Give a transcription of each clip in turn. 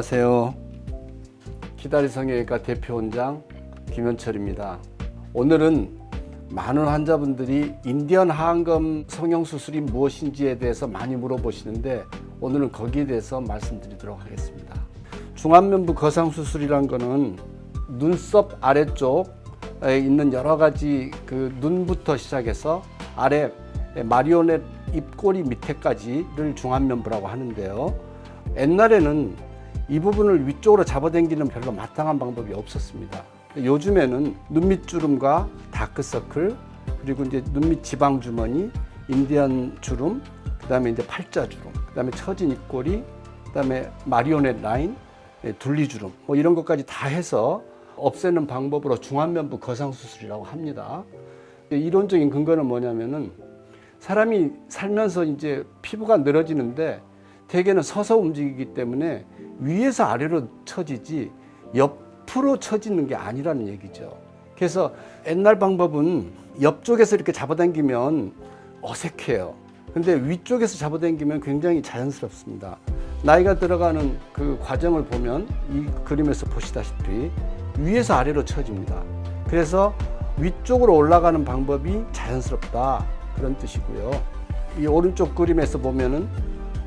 안녕하세요. 기다리 성형외과 대표원장 김현철입니다. 오늘은 많은 환자분들이 인디언 하안검 성형수술이 무엇인지에 대해서 많이 물어보시는데 오늘은 거기에 대해서 말씀드리도록 하겠습니다. 중안면부 거상수술이란 거는 눈썹 아래쪽에 있는 여러 가지 그 눈부터 시작해서 아래 마리오넷 입꼬리 밑에까지를 중안면부라고 하는데요. 옛날에는 이 부분을 위쪽으로 잡아당기는 별로 마땅한 방법이 없었습니다. 요즘에는 눈밑 주름과 다크서클, 그리고 이제 눈밑 지방 주머니, 인디언 주름, 그다음에 이제 팔자 주름, 그다음에 처진 입꼬리, 그다음에 마리오넷 라인, 둘리 주름, 뭐 이런 것까지 다 해서 없애는 방법으로 중안면부 거상 수술이라고 합니다. 이론적인 근거는 뭐냐면은 사람이 살면서 이제 피부가 늘어지는데 대개는 서서 움직이기 때문에 위에서 아래로 처지지 옆으로 처지는 게 아니라는 얘기죠. 그래서 옛날 방법은 옆쪽에서 이렇게 잡아당기면 어색해요. 근데 위쪽에서 잡아당기면 굉장히 자연스럽습니다. 나이가 들어가는 그 과정을 보면 이 그림에서 보시다시피 위에서 아래로 처집니다. 그래서 위쪽으로 올라가는 방법이 자연스럽다, 그런 뜻이고요. 이 오른쪽 그림에서 보면은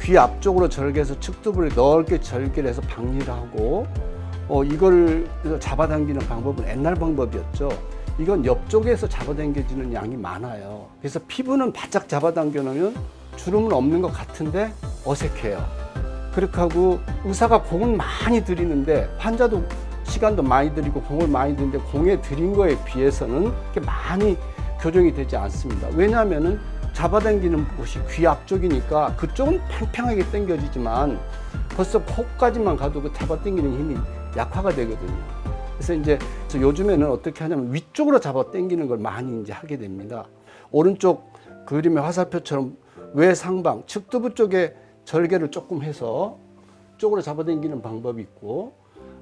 귀 앞쪽으로 절개해서 측두부를 넓게 절개를 해서 박리를 하고 이걸 잡아당기는 방법은 옛날 방법이었죠. 이건 옆쪽에서 잡아당겨지는 양이 많아요. 그래서 피부는 바짝 잡아당겨 놓으면 주름은 없는 것 같은데 어색해요. 그렇게 하고 의사가 공을 많이 들이는데 환자도 시간도 많이 들이고 공을 많이 들이는데 공에 들인 거에 비해서는 그렇게 많이 교정이 되지 않습니다. 왜냐하면은 잡아당기는 곳이 귀 앞쪽이니까 그쪽은 팽팽하게 당겨지지만 벌써 코까지만 가도 그 잡아당기는 힘이 약화가 되거든요. 그래서 이제 요즘에는 어떻게 하냐면 위쪽으로 잡아당기는 걸 많이 이제 하게 됩니다. 오른쪽 그림의 화살표처럼 외상방, 측두부 쪽에 절개를 조금 해서 쪽으로 잡아당기는 방법이 있고,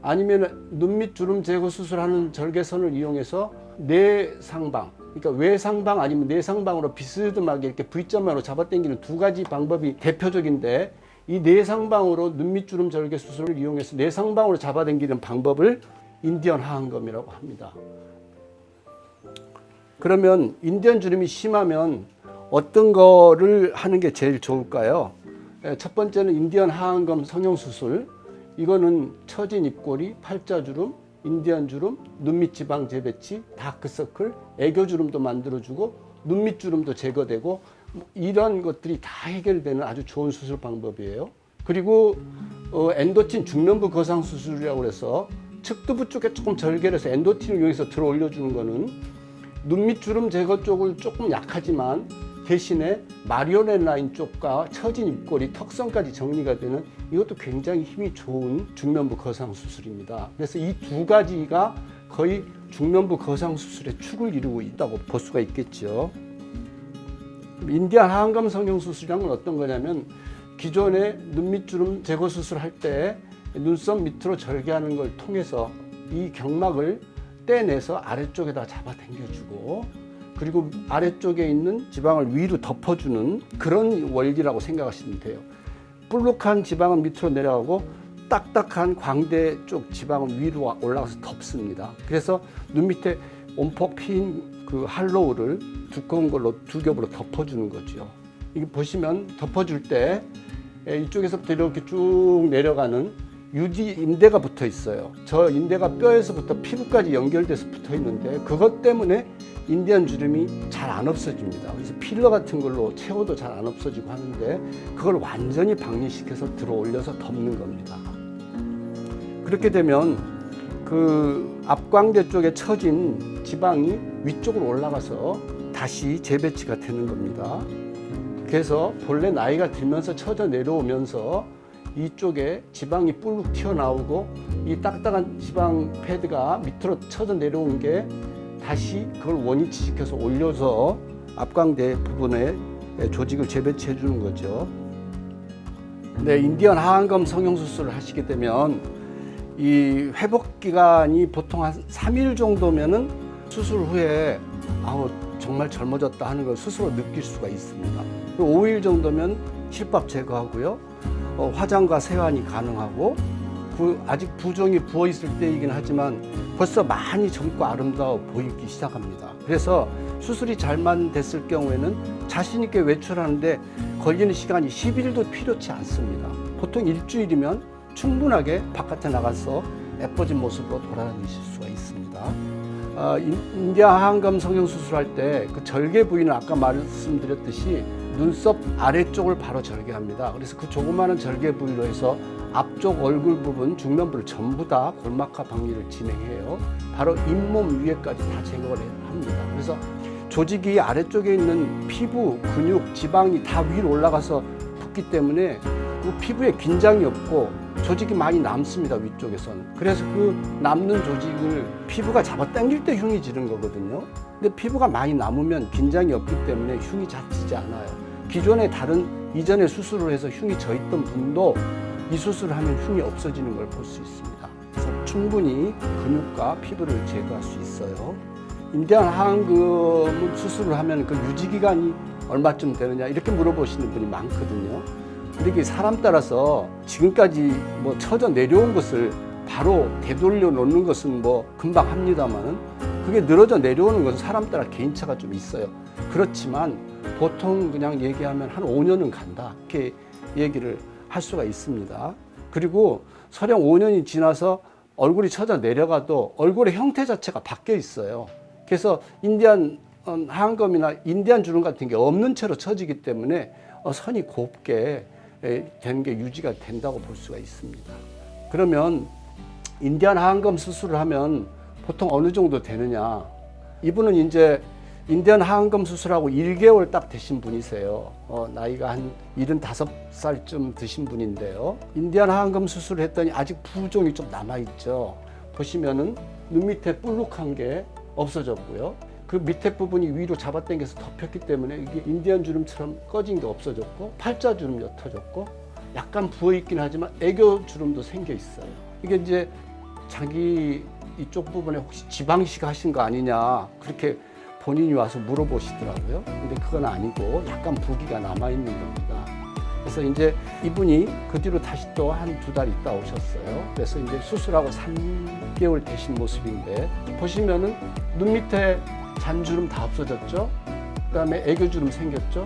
아니면 눈밑 주름 제거 수술하는 절개선을 이용해서 내상방, 그러니까 외상방 아니면 내상방으로 비스듬하게 이렇게 V자만으로 잡아당기는 두 가지 방법이 대표적인데, 이 내상방으로 눈밑 주름 절개 수술을 이용해서 내상방으로 잡아당기는 방법을 인디언 하안검이라고 합니다. 그러면 인디언 주름이 심하면 어떤 거를 하는 게 제일 좋을까요? 첫 번째는 인디언 하안검 성형수술. 이거는 처진 입꼬리, 팔자주름, 인디언 주름, 눈밑 지방 재배치, 다크서클, 애교주름도 만들어주고 눈밑 주름도 제거되고 이런 것들이 다 해결되는 아주 좋은 수술 방법이에요. 그리고 엔도틴 중면부 거상 수술이라고 해서 측두부 쪽에 조금 절개를 해서 엔도틴을 이용해서 들어 올려주는 거는 눈밑 주름 제거 쪽을 조금 약하지만 대신에 마리오넷 라인 쪽과 처진 입꼬리, 턱선까지 정리가 되는 이것도 굉장히 힘이 좋은 중면부 거상 수술입니다. 그래서 이 두 가지가 거의 중면부 거상 수술의 축을 이루고 있다고 볼 수가 있겠죠. 인디언 하안검 성형 수술이란 어떤 거냐면 기존의 눈밑 주름 제거 수술할 때 눈썹 밑으로 절개하는 걸 통해서 이 경막을 떼내서 아래쪽에다 잡아당겨주고, 그리고 아래쪽에 있는 지방을 위로 덮어주는 그런 원리라고 생각하시면 돼요. 볼록한 지방은 밑으로 내려가고 딱딱한 광대 쪽 지방은 위로 올라가서 덮습니다. 그래서 눈 밑에 온폭 핀 그 할로우를 두꺼운 걸로 두 겹으로 덮어주는 거죠. 이게 보시면 덮어줄 때 이쪽에서부터 이렇게 쭉 내려가는 유지 인대가 붙어 있어요. 저 인대가 뼈에서부터 피부까지 연결돼서 붙어 있는데 그것 때문에 인디언 주름이 잘 안 없어집니다. 그래서 필러 같은 걸로 채워도 잘 안 없어지고 하는데 그걸 완전히 박리시켜서 들어 올려서 덮는 겁니다. 그렇게 되면 그 앞광대 쪽에 처진 지방이 위쪽으로 올라가서 다시 재배치가 되는 겁니다. 그래서 본래 나이가 들면서 처져 내려오면서 이쪽에 지방이 뿔룩 튀어나오고 이 딱딱한 지방 패드가 밑으로 쳐져 내려온 게 다시 그걸 원위치시켜서 올려서 앞광대 부분에 조직을 재배치해 주는 거죠. 네, 인디언 하안검 성형수술을 하시게 되면 이 회복 기간이 보통 한 3일 정도면은 수술 후에 정말 젊어졌다 하는 걸 스스로 느낄 수가 있습니다. 5일 정도면 실밥 제거하고요. 화장과 세안이 가능하고 아직 부종이 부어 있을 때이긴 하지만 벌써 많이 젊고 아름다워 보이기 시작합니다. 그래서 수술이 잘만 됐을 경우에는 자신 있게 외출하는데 걸리는 시간이 10일도 필요치 않습니다. 보통 일주일이면 충분하게 바깥에 나가서 예뻐진 모습으로 돌아다니실 수가 있습니다. 인디안 하안검 성형수술할 때 그 절개 부위는 아까 말씀드렸듯이 눈썹 아래쪽을 바로 절개합니다. 그래서 그 조그마한 절개 부위로 해서 앞쪽 얼굴 부분, 중면부를 전부 다 골막화 박리를 진행해요. 바로 잇몸 위에까지 다 제거를 합니다. 그래서 조직이 아래쪽에 있는 피부, 근육, 지방이 다 위로 올라가서 붙기 때문에 그 피부에 긴장이 없고 조직이 많이 남습니다, 위쪽에서는. 그래서 그 남는 조직을 피부가 잡아당길 때 흉이 지는 거거든요. 근데 피부가 많이 남으면 긴장이 없기 때문에 흉이 잘 지지 않아요. 기존에 다른 이전에 수술을 해서 흉이 져 있던 분도 이 수술을 하면 흉이 없어지는 걸 볼 수 있습니다. 그래서 충분히 근육과 피부를 제거할 수 있어요. 인디안 하안검 수술을 하면 그 유지 기간이 얼마쯤 되느냐 이렇게 물어보시는 분이 많거든요. 근데 이게 사람 따라서 지금까지 뭐 처져 내려온 것을 바로 되돌려 놓는 것은 뭐 금방 합니다만 그게 늘어져 내려오는 것은 사람 따라 개인차가 좀 있어요. 그렇지만 보통 그냥 얘기하면 한 5년은 간다 이렇게 얘기를 할 수가 있습니다. 그리고 설령 5년이 지나서 얼굴이 처져 내려가도 얼굴의 형태 자체가 바뀌어 있어요. 그래서 인디안 하안검이나 인디안 주름 같은 게 없는 채로 처지기 때문에 선이 곱게 되는 게 유지가 된다고 볼 수가 있습니다. 그러면 인디안 하안검 수술을 하면 보통 어느 정도 되느냐? 이분은 이제 인디안 하안검 수술하고 1개월 딱 되신 분이세요. 나이가 한 75살쯤 드신 분인데요. 인디안 하안검 수술을 했더니 아직 부종이 좀 남아있죠. 보시면은 눈 밑에 볼록한 게 없어졌고요. 그 밑에 부분이 위로 잡아당겨서 덮였기 때문에 이게 인디안 주름처럼 꺼진 게 없어졌고 팔자 주름 옅어졌고 약간 부어있긴 하지만 애교 주름도 생겨 있어요. 이게 이제 자기 이쪽 부분에 혹시 지방이식 하신 거 아니냐 그렇게 본인이 와서 물어보시더라고요. 근데 그건 아니고 약간 부기가 남아있는 겁니다. 그래서 이제 이분이 그 뒤로 다시 또 한 2달 있다 오셨어요. 그래서 이제 수술하고 3개월 되신 모습인데 보시면은 눈 밑에 잔주름 다 없어졌죠. 그다음에 애교주름 생겼죠.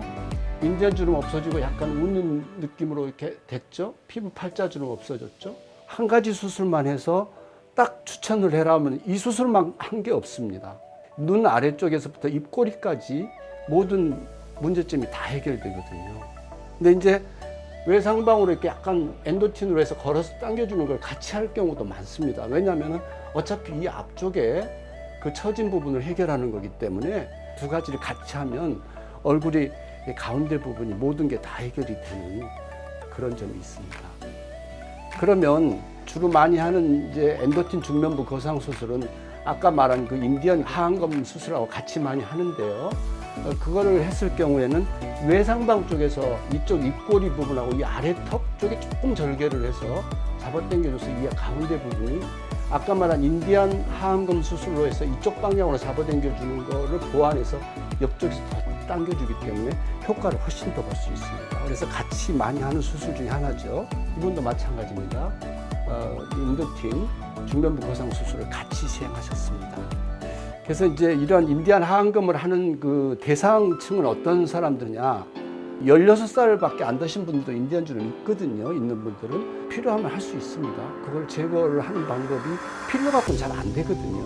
인디안 주름 없어지고 약간 웃는 느낌으로 이렇게 됐죠. 피부 팔자주름 없어졌죠. 한 가지 수술만 해서 딱 추천을 해라 하면 이 수술만 한 게 없습니다. 눈 아래쪽에서부터 입꼬리까지 모든 문제점이 다 해결되거든요. 근데 이제 외상방으로 이렇게 약간 엔도틴으로 해서 걸어서 당겨주는 걸 같이 할 경우도 많습니다. 왜냐하면 어차피 이 앞쪽에 그 처진 부분을 해결하는 거기 때문에 두 가지를 같이 하면 얼굴이 가운데 부분이 모든 게 다 해결이 되는 그런 점이 있습니다. 그러면 주로 많이 하는 이제 엔도틴 중면부 거상 수술은 아까 말한 그 인디안 하안검 수술하고 같이 많이 하는데요. 그거를 했을 경우에는 외상방 쪽에서 이쪽 입꼬리 부분하고 이 아래 턱 쪽에 조금 절개를 해서 잡아당겨줘서 이 가운데 부분이 아까 말한 인디안 하안검 수술로 해서 이쪽 방향으로 잡아당겨주는 거를 보완해서 옆쪽에서 더 당겨주기 때문에 효과를 훨씬 더 볼 수 있습니다. 그래서 같이 많이 하는 수술 중에 하나죠. 이분도 마찬가지입니다. 인도틴 중면부 거상 수술을 같이 시행하셨습니다. 그래서 이제 이런 인디안 하안검을 하는 그 대상층은 어떤 사람들이냐? 16살밖에 안 되신 분들도 인디안 주름 있거든요. 있는 분들은 필요하면 할 수 있습니다. 그걸 제거를 하는 방법이 필러 갖고는 잘 안 되거든요.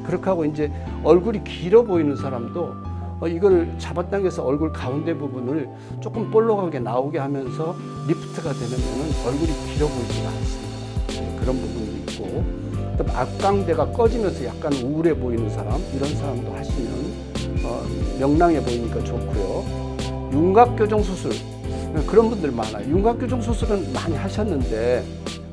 그렇게 하고 이제 얼굴이 길어 보이는 사람도 이걸 잡아당겨서 얼굴 가운데 부분을 조금 볼록하게 나오게 하면서 리프트가 되면 얼굴이 길어 보이지가 않습니다. 그런 부분도 있고 또 앞광대가 꺼지면서 약간 우울해 보이는 사람 이런 사람도 하시면 명랑해 보이니까 좋고요. 윤곽교정 수술 그런 분들 많아요. 윤곽교정 수술은 많이 하셨는데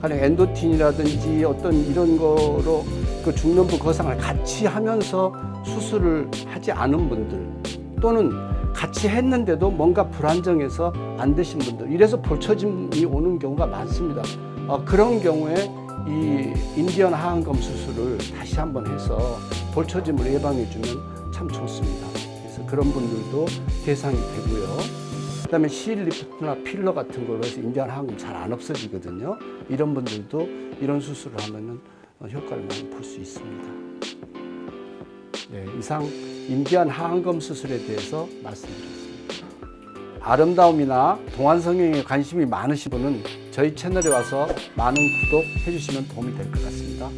가령 엔도틴이라든지 어떤 이런 거로 그 중면부 거상을 같이 하면서 수술을 하지 않은 분들 또는 같이 했는데도 뭔가 불안정해서 안 되신 분들 이래서 볼처짐이 오는 경우가 많습니다. 그런 경우에 이 인디언 하안검 수술을 다시 한번 해서 볼처짐을 예방해 주면 참 좋습니다. 그래서 그런 분들도 대상이 되고요. 그다음에 C리프트나 필러 같은 걸로 해서 인디안 하안금 잘 안 없어지거든요. 이런 분들도 이런 수술을 하면은 효과를 많이 볼 수 있습니다. 네, 이상 인디안 하안금 수술에 대해서 말씀드렸습니다. 아름다움이나 동안 성형에 관심이 많으신 분은 저희 채널에 와서 많은 구독해 주시면 도움이 될 것 같습니다.